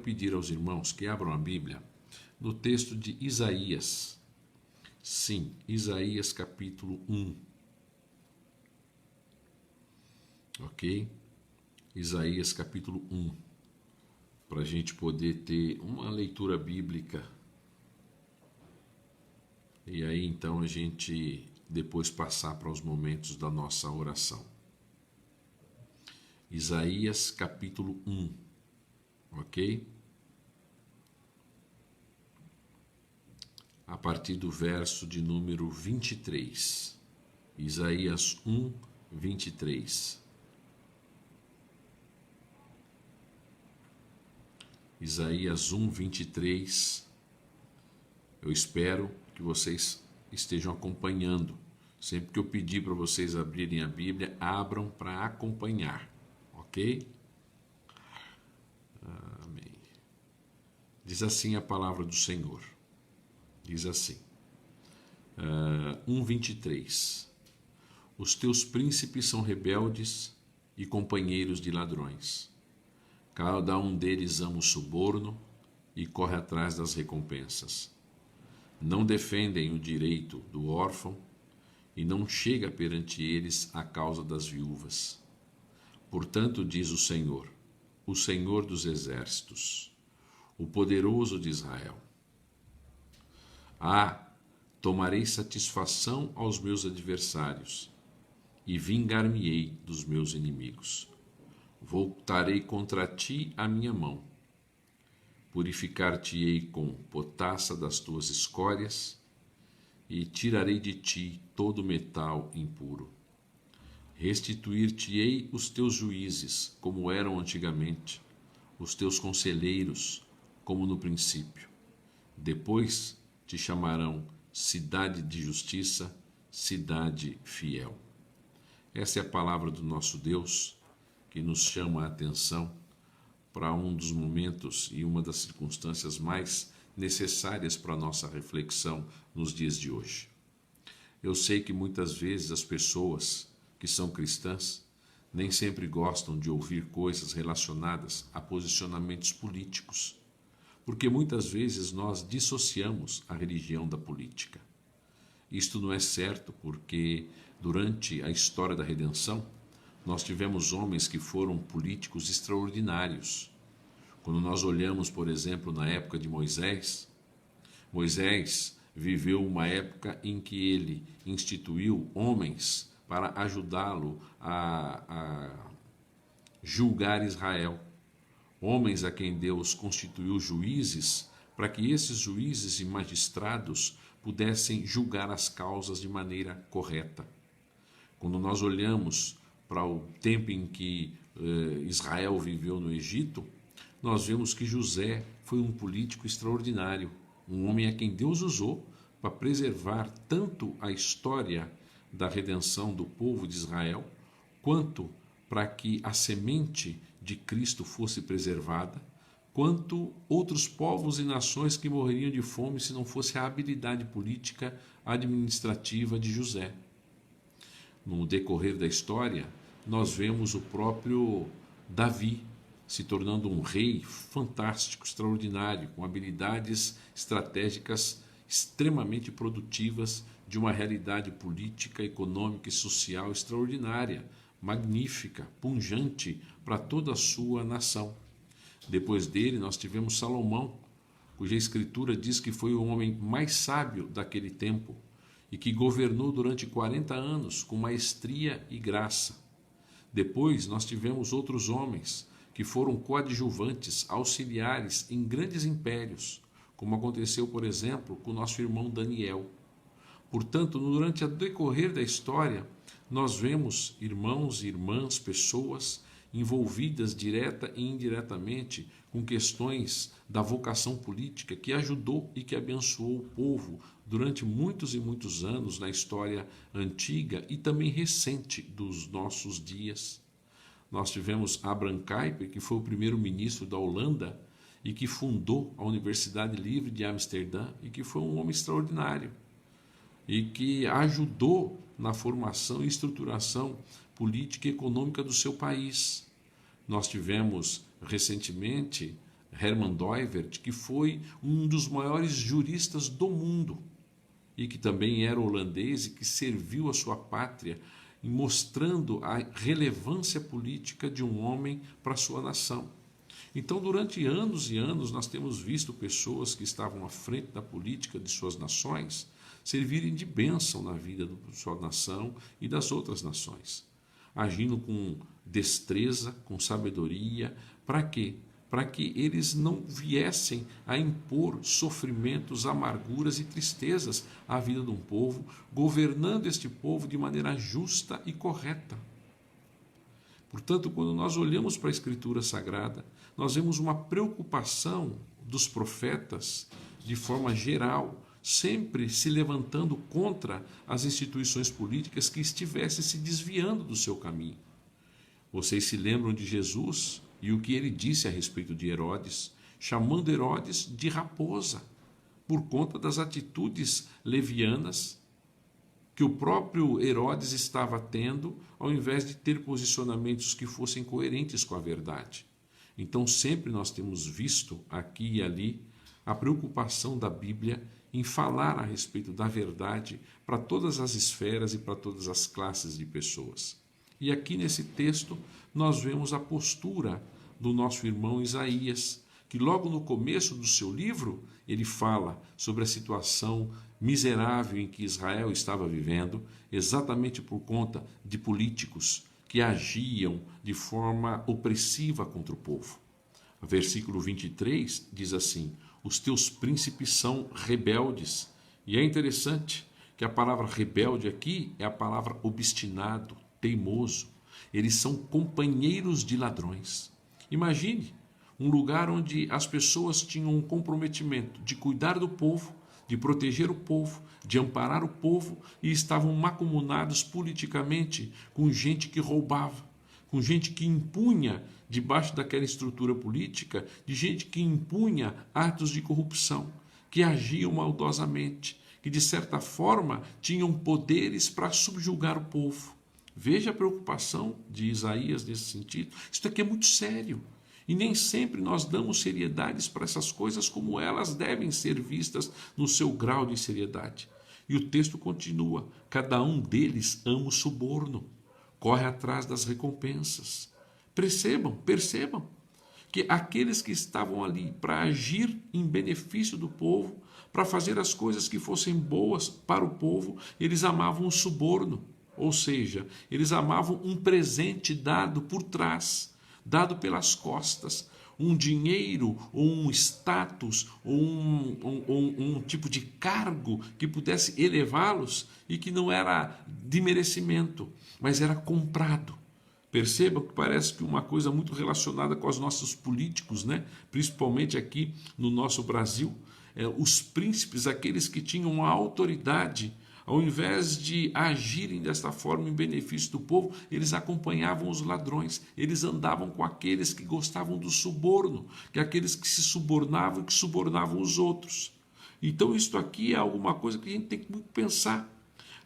pedir aos irmãos que abram a Bíblia no texto de Isaías. Sim, Isaías capítulo 1. Ok? Isaías capítulo 1. Para a gente poder ter uma leitura bíblica. E aí então a gente depois passar para os momentos da nossa oração. Isaías capítulo 1. Ok? A partir do verso de número 23. Isaías 1, 23. Isaías 1, 23. Eu espero que vocês estejam acompanhando. Sempre que eu pedir para vocês abrirem a Bíblia, abram para acompanhar. Ok? Amém. Diz assim a palavra do Senhor. Diz assim. 1:23. Os teus príncipes são rebeldes e companheiros de ladrões. Cada um deles ama o suborno e corre atrás das recompensas. Não defendem o direito do órfão e não chega perante eles a causa das viúvas. Portanto, diz o Senhor dos exércitos, o poderoso de Israel: tomarei satisfação aos meus adversários e vingar-me-ei dos meus inimigos. Voltarei contra ti a minha mão. Purificar-te-ei com potassa das tuas escórias e tirarei de ti todo metal impuro. Restituir-te-ei os teus juízes, como eram antigamente, os teus conselheiros, como no princípio. Depois te chamarão cidade de justiça, cidade fiel. Essa é a palavra do nosso Deus, que nos chama a atenção para um dos momentos e uma das circunstâncias mais necessárias para a nossa reflexão nos dias de hoje. Eu sei que muitas vezes as pessoas que são cristãs nem sempre gostam de ouvir coisas relacionadas a posicionamentos políticos, porque muitas vezes nós dissociamos a religião da política. Isto não é certo porque durante a história da redenção nós tivemos homens que foram políticos extraordinários. Quando nós olhamos, por exemplo, na época de Moisés, Moisés viveu uma época em que ele instituiu homens para ajudá-lo a julgar Israel. Homens a quem Deus constituiu juízes, para que esses juízes e magistrados pudessem julgar as causas de maneira correta. Quando nós olhamos para o tempo em que Israel viveu no Egito, nós vemos que José foi um político extraordinário, um homem a quem Deus usou para preservar tanto a história da redenção do povo de Israel, quanto para que a semente de Cristo fosse preservada, quanto outros povos e nações que morreriam de fome se não fosse a habilidade política administrativa de José. No decorrer da história, nós vemos o próprio Davi se tornando um rei fantástico, extraordinário, com habilidades estratégicas extremamente produtivas de uma realidade política, econômica e social extraordinária, magnífica, pungente para toda a sua nação. Depois dele, nós tivemos Salomão, cuja escritura diz que foi o homem mais sábio daquele tempo e que governou durante 40 anos com maestria e graça. Depois nós tivemos outros homens que foram coadjuvantes, auxiliares em grandes impérios, como aconteceu, por exemplo, com o nosso irmão Daniel. Portanto, durante o decorrer da história, nós vemos irmãos e irmãs, pessoas envolvidas direta e indiretamente com questões da vocação política que ajudou e que abençoou o povo durante muitos e muitos anos na história antiga e também recente dos nossos dias. Nós tivemos Abraham Kuyper, que foi o primeiro-ministro da Holanda e que fundou a Universidade Livre de Amsterdã e que foi um homem extraordinário e que ajudou na formação e estruturação política e econômica do seu país. Nós tivemos recentemente Herman Doivert, que foi um dos maiores juristas do mundo e que também era holandês e que serviu a sua pátria, mostrando a relevância política de um homem para a sua nação. Então, durante anos e anos, nós temos visto pessoas que estavam à frente da política de suas nações servirem de bênção na vida da sua nação e das outras nações, agindo com destreza, com sabedoria. Para quê? Para que eles não viessem a impor sofrimentos, amarguras e tristezas à vida de um povo, governando este povo de maneira justa e correta. Portanto, quando nós olhamos para a Escritura Sagrada, nós vemos uma preocupação dos profetas, de forma geral, sempre se levantando contra as instituições políticas que estivessem se desviando do seu caminho. Vocês se lembram de Jesus e o que ele disse a respeito de Herodes, chamando Herodes de raposa, por conta das atitudes levianas que o próprio Herodes estava tendo, ao invés de ter posicionamentos que fossem coerentes com a verdade. Então, sempre nós temos visto aqui e ali a preocupação da Bíblia em falar a respeito da verdade para todas as esferas e para todas as classes de pessoas. E aqui nesse texto nós vemos a postura do nosso irmão Isaías, que logo no começo do seu livro ele fala sobre a situação miserável em que Israel estava vivendo, exatamente por conta de políticos que agiam de forma opressiva contra o povo. O versículo 23 diz assim: os teus príncipes são rebeldes. E é interessante que a palavra rebelde aqui é a palavra obstinado, teimoso. Eles são companheiros de ladrões. Imagine um lugar onde as pessoas tinham um comprometimento de cuidar do povo, de proteger o povo, de amparar o povo, e estavam mancomunados politicamente com gente que roubava, com gente que impunha, debaixo daquela estrutura política, de gente que impunha atos de corrupção, que agiam maldosamente, que de certa forma tinham poderes para subjugar o povo. Veja a preocupação de Isaías nesse sentido. Isso aqui é muito sério. E nem sempre nós damos seriedade para essas coisas como elas devem ser vistas no seu grau de seriedade. E o texto continua: cada um deles ama o suborno, corre atrás das recompensas. Percebam que aqueles que estavam ali para agir em benefício do povo, para fazer as coisas que fossem boas para o povo, eles amavam o suborno, ou seja, eles amavam um presente dado por trás, dado pelas costas, um dinheiro ou um status ou um tipo de cargo que pudesse elevá-los e que não era de merecimento, mas era comprado. Perceba que parece que uma coisa muito relacionada com os nossos políticos, né? Principalmente aqui no nosso Brasil, os príncipes, aqueles que tinham a autoridade, ao invés de agirem desta forma em benefício do povo, eles acompanhavam os ladrões, eles andavam com aqueles que gostavam do suborno, que aqueles que se subornavam e que subornavam os outros. Então isto aqui é alguma coisa que a gente tem que muito pensar.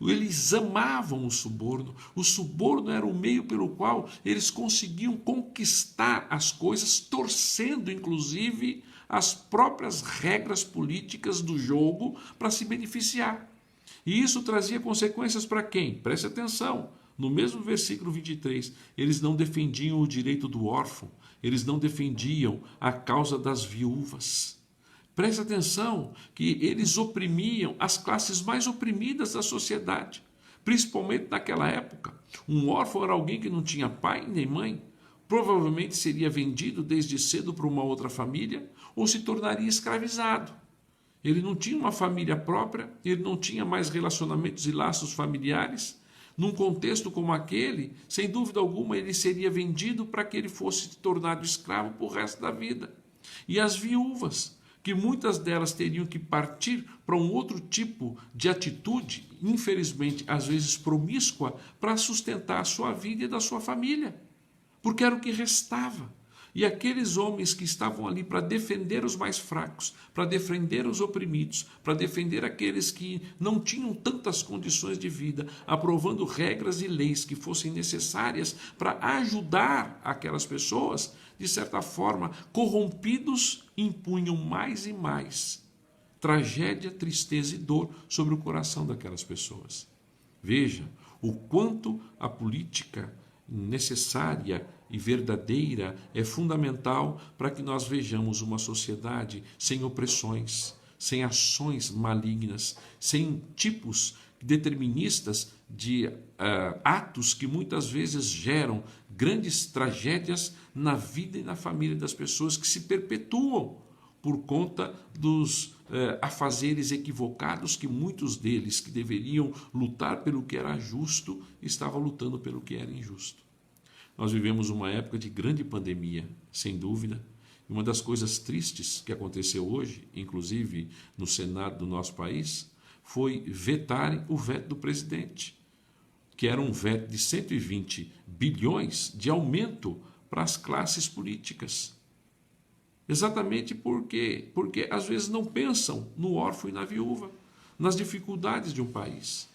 Eles amavam o suborno era o meio pelo qual eles conseguiam conquistar as coisas, torcendo inclusive as próprias regras políticas do jogo para se beneficiar. E isso trazia consequências para quem? Preste atenção, no mesmo versículo 23, eles não defendiam o direito do órfão, eles não defendiam a causa das viúvas. Preste atenção que eles oprimiam as classes mais oprimidas da sociedade, principalmente naquela época. Um órfão era alguém que não tinha pai nem mãe, provavelmente seria vendido desde cedo para uma outra família ou se tornaria escravizado. Ele não tinha uma família própria, ele não tinha mais relacionamentos e laços familiares. Num contexto como aquele, sem dúvida alguma, ele seria vendido para que ele fosse tornado escravo para o resto da vida. E as viúvas, que muitas delas teriam que partir para um outro tipo de atitude, infelizmente, às vezes promíscua, para sustentar a sua vida e da sua família, porque era o que restava. E aqueles homens que estavam ali para defender os mais fracos, para defender os oprimidos, para defender aqueles que não tinham tantas condições de vida, aprovando regras e leis que fossem necessárias para ajudar aquelas pessoas, de certa forma, corrompidos, impunham mais e mais tragédia, tristeza e dor sobre o coração daquelas pessoas. Veja o quanto a política necessária e verdadeira é fundamental para que nós vejamos uma sociedade sem opressões, sem ações malignas, sem tipos deterministas de atos que muitas vezes geram grandes tragédias na vida e na família das pessoas, que se perpetuam por conta dos afazeres equivocados que muitos deles, que deveriam lutar pelo que era justo, estavam lutando pelo que era injusto. Nós vivemos uma época de grande pandemia, sem dúvida. E uma das coisas tristes que aconteceu hoje, inclusive no Senado do nosso país, foi vetarem o veto do presidente, que era um veto de 120 bilhões de aumento para as classes políticas. Exatamente porque às vezes não pensam no órfão e na viúva, nas dificuldades de um país.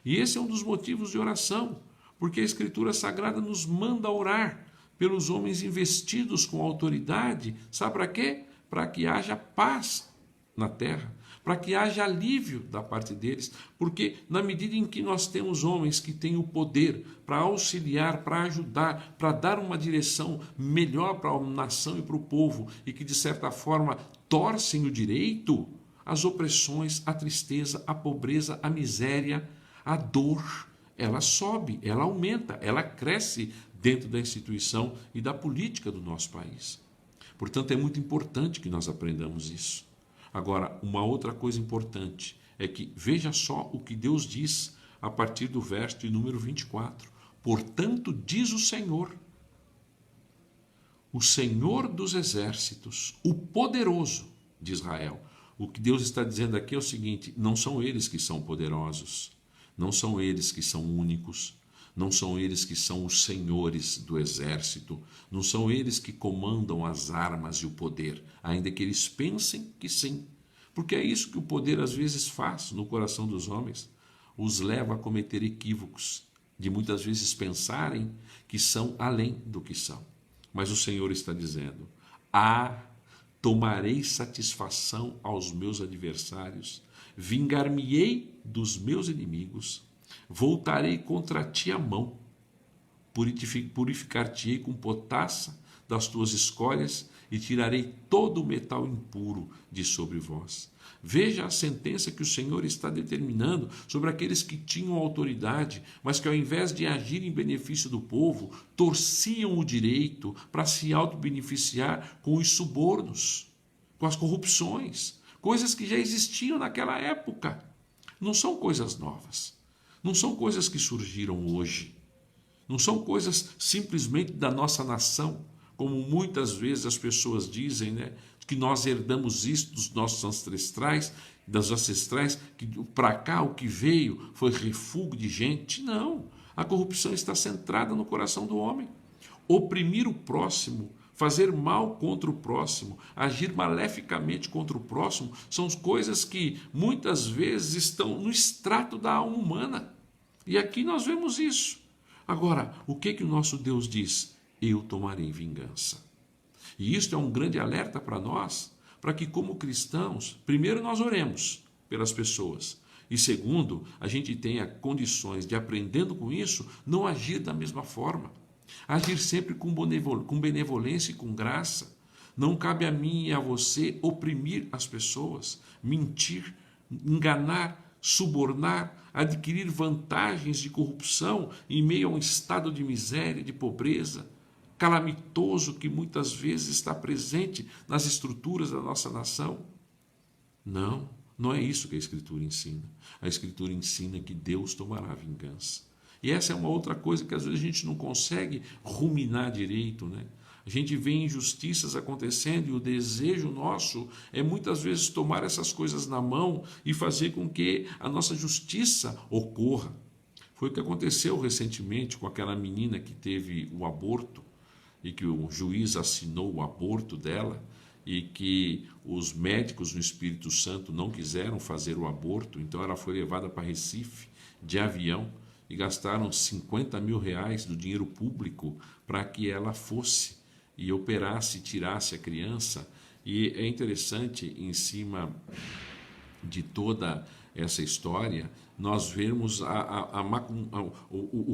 E esse é um dos motivos de oração, porque a Escritura Sagrada nos manda orar pelos homens investidos com autoridade, sabe para quê? Para que haja paz na terra, para que haja alívio da parte deles, porque na medida em que nós temos homens que têm o poder para auxiliar, para ajudar, para dar uma direção melhor para a nação e para o povo, e que de certa forma torcem o direito, as opressões, a tristeza, a pobreza, a miséria, a dor, ela sobe, ela aumenta, ela cresce dentro da instituição e da política do nosso país. Portanto, é muito importante que nós aprendamos isso. Agora, uma outra coisa importante é que veja só o que Deus diz a partir do verso de número 24. Portanto, diz o Senhor dos exércitos, o poderoso de Israel. O que Deus está dizendo aqui é o seguinte: não são eles que são poderosos, não são eles que são únicos, não são eles que são os senhores do exército, não são eles que comandam as armas e o poder, ainda que eles pensem que sim. Porque é isso que o poder às vezes faz no coração dos homens, os leva a cometer equívocos, de muitas vezes pensarem que são além do que são. Mas o Senhor está dizendo: tomarei satisfação aos meus adversários, vingar-me-ei dos meus inimigos, voltarei contra ti a mão, purificar-te-ei com potassa das tuas escórias e tirarei todo o metal impuro de sobre vós. Veja a sentença que o Senhor está determinando sobre aqueles que tinham autoridade, mas que ao invés de agir em benefício do povo, torciam o direito para se auto-beneficiar com os subornos, com as corrupções, coisas que já existiam naquela época. Não são coisas novas, não são coisas que surgiram hoje, não são coisas simplesmente da nossa nação, como muitas vezes as pessoas dizem, né? Que nós herdamos isso dos nossos ancestrais, que para cá o que veio foi refúgio de gente. Não, a corrupção está centrada no coração do homem. Oprimir o próximo, fazer mal contra o próximo, agir maleficamente contra o próximo, são coisas que muitas vezes estão no extrato da alma humana. E aqui nós vemos isso. Agora, o que o nosso Deus diz? Eu tomarei vingança. E isto é um grande alerta para nós, para que como cristãos, primeiro nós oremos pelas pessoas, e segundo, a gente tenha condições de, aprendendo com isso, não agir da mesma forma. Agir sempre com benevolência e com graça. Não cabe a mim e a você oprimir as pessoas, mentir, enganar, subornar, adquirir vantagens de corrupção em meio a um estado de miséria, de pobreza, calamitoso que muitas vezes está presente nas estruturas da nossa nação. Não é isso que a Escritura ensina. A Escritura ensina que Deus tomará vingança. E essa é uma outra coisa que às vezes a gente não consegue ruminar direito, né? A gente vê injustiças acontecendo e o desejo nosso é muitas vezes tomar essas coisas na mão e fazer com que a nossa justiça ocorra. Foi o que aconteceu recentemente com aquela menina que teve o aborto. e que o juiz assinou o aborto dela e que os médicos no Espírito Santo não quiseram fazer o aborto, então ela foi levada para Recife de avião e gastaram 50 mil reais do dinheiro público para que ela fosse e operasse e tirasse a criança. E é interessante, em cima de toda essa história, nós vemos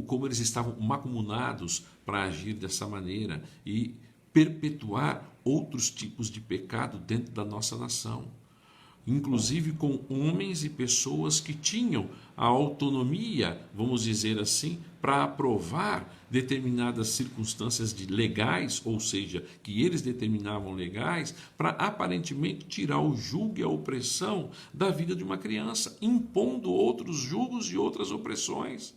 como eles estavam macumunados para agir dessa maneira e perpetuar outros tipos de pecado dentro da nossa nação, inclusive com homens e pessoas que tinham a autonomia, vamos dizer assim, para aprovar determinadas circunstâncias legais, ou seja, que eles determinavam legais, para aparentemente tirar o jugo e a opressão da vida de uma criança, impondo outros jugos e outras opressões.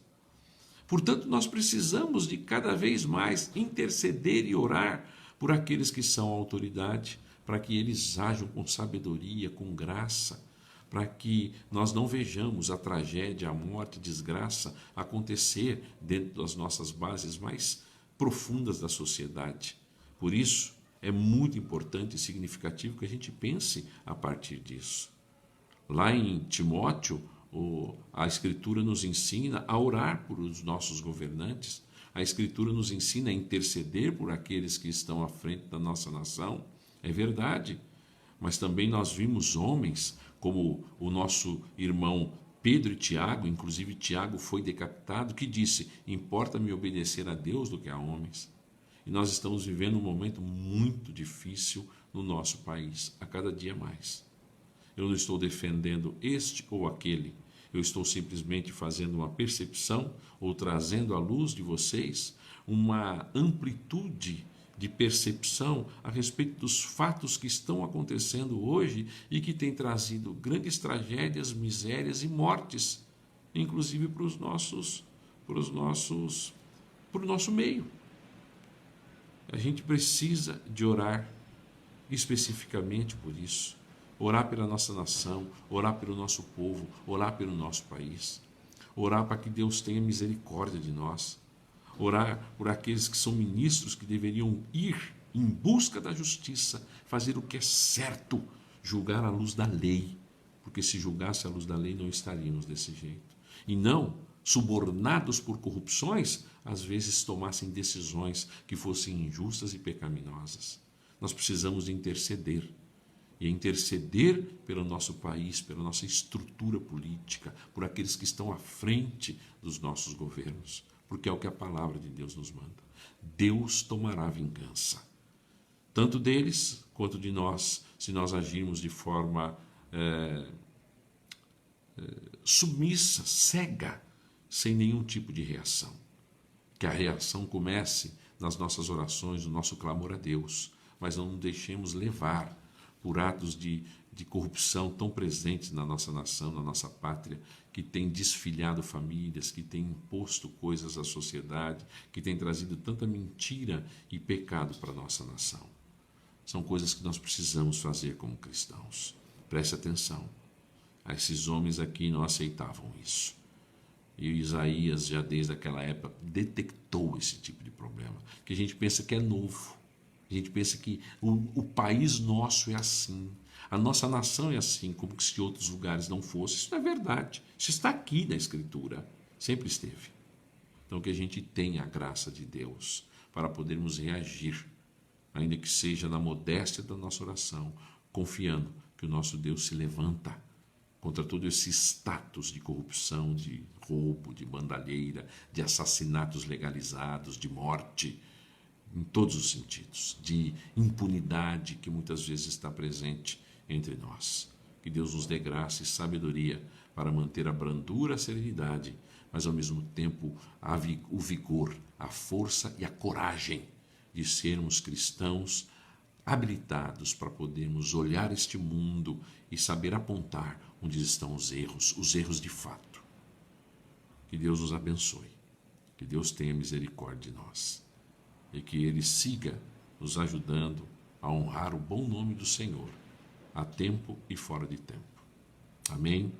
Portanto, nós precisamos de cada vez mais interceder e orar por aqueles que são autoridade, para que eles ajam com sabedoria, com graça, para que nós não vejamos a tragédia, a morte, a desgraça acontecer dentro das nossas bases mais profundas da sociedade. Por isso, é muito importante e significativo que a gente pense a partir disso. Lá em Timóteo, a Escritura nos ensina a orar por os nossos governantes, a Escritura nos ensina a interceder por aqueles que estão à frente da nossa nação. É verdade, mas também nós vimos homens como o nosso irmão Pedro e Tiago, inclusive Tiago foi decapitado, que disse: importa-me obedecer a Deus do que a homens. E nós estamos vivendo um momento muito difícil no nosso país, a cada dia mais. Eu não estou defendendo este ou aquele, eu estou simplesmente fazendo uma percepção ou trazendo à luz de vocês uma amplitude de percepção a respeito dos fatos que estão acontecendo hoje e que têm trazido grandes tragédias, misérias e mortes, inclusive para o nosso meio. A gente precisa de orar especificamente por isso, orar pela nossa nação, orar pelo nosso povo, orar pelo nosso país, orar para que Deus tenha misericórdia de nós, orar por aqueles que são ministros que deveriam ir em busca da justiça, fazer o que é certo, julgar à luz da lei, porque se julgasse à luz da lei não estaríamos desse jeito. E não, subornados por corrupções, às vezes tomassem decisões que fossem injustas e pecaminosas. Nós precisamos de interceder. E interceder pelo nosso país, pela nossa estrutura política, por aqueles que estão à frente dos nossos governos, porque é o que a palavra de Deus nos manda. Deus tomará vingança, tanto deles quanto de nós, se nós agirmos de forma submissa, cega, sem nenhum tipo de reação. Que a reação comece nas nossas orações, no nosso clamor a Deus, mas não nos deixemos levar por atos de corrupção tão presentes na nossa nação, na nossa pátria, que tem desfilhado famílias, que tem imposto coisas à sociedade, que tem trazido tanta mentira e pecado para a nossa nação. São coisas que nós precisamos fazer como cristãos. Preste atenção. Esses homens aqui não aceitavam isso. E Isaías, já desde aquela época, detectou esse tipo de problema, que a gente pensa que é novo. A gente pensa que o país nosso é assim, a nossa nação é assim, como se outros lugares não fossem. Isso não é verdade. Isso está aqui na Escritura, sempre esteve. Então que a gente tenha a graça de Deus para podermos reagir, ainda que seja na modéstia da nossa oração, confiando que o nosso Deus se levanta contra todo esse status de corrupção, de roubo, de bandalheira, de assassinatos legalizados, de morte, em todos os sentidos, de impunidade que muitas vezes está presente entre nós. Que Deus nos dê graça e sabedoria para manter a brandura, a serenidade, mas ao mesmo tempo o vigor, a força e a coragem de sermos cristãos habilitados para podermos olhar este mundo e saber apontar onde estão os erros de fato. Que Deus nos abençoe, que Deus tenha misericórdia de nós e que Ele siga nos ajudando a honrar o bom nome do Senhor, a tempo e fora de tempo. Amém?